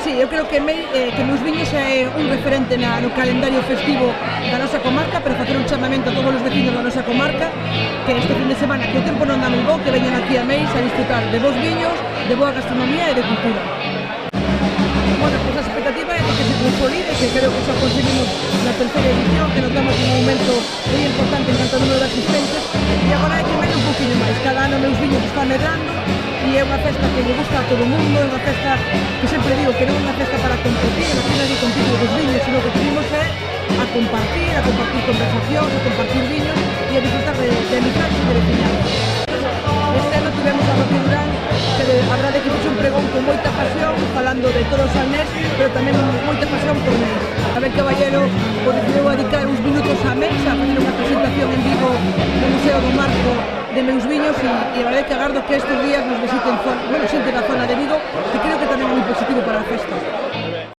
Sí, eu creo que Meus Viños é un referente no calendario festivo da nosa comarca, pero facer un chamamento a todos os vecinos da nosa comarca que este fin de semana, que o tempo non dá moi bo, que veñan aquí a Meis a disfrutar de bons viños, de boa gastronomía e de cultura. Bueno, pues a expectativa é que se consolide, que creo que xa conseguimos na terceira edición, que notamos un aumento moi importante en canto ao número de asistentes, e agora hai que medir un poquinho máis. Cada ano Meus Viños está medrando, e é unha festa que lle gusta a todo o mundo, é unha festa que sempre digo que non é unha festa para competir, aquí nadie compite dos viños, sino que queremos é a compartir conversacións, a compartir viños e a disfrutar de amizades e de veciñanza. Este ano tivemos a Rocío Durán, que a verdade que fixo un pregón con moita pasión, falando de todo o Salnés, pero tamén moita pasión por Meis. Abel Caballero decidiu dedicar uns minutos a Meis, a fazer unha presentación en vivo no Museo do Marco de Meus Viños, e a verdade que agardo que estes días nos visiten, bueno,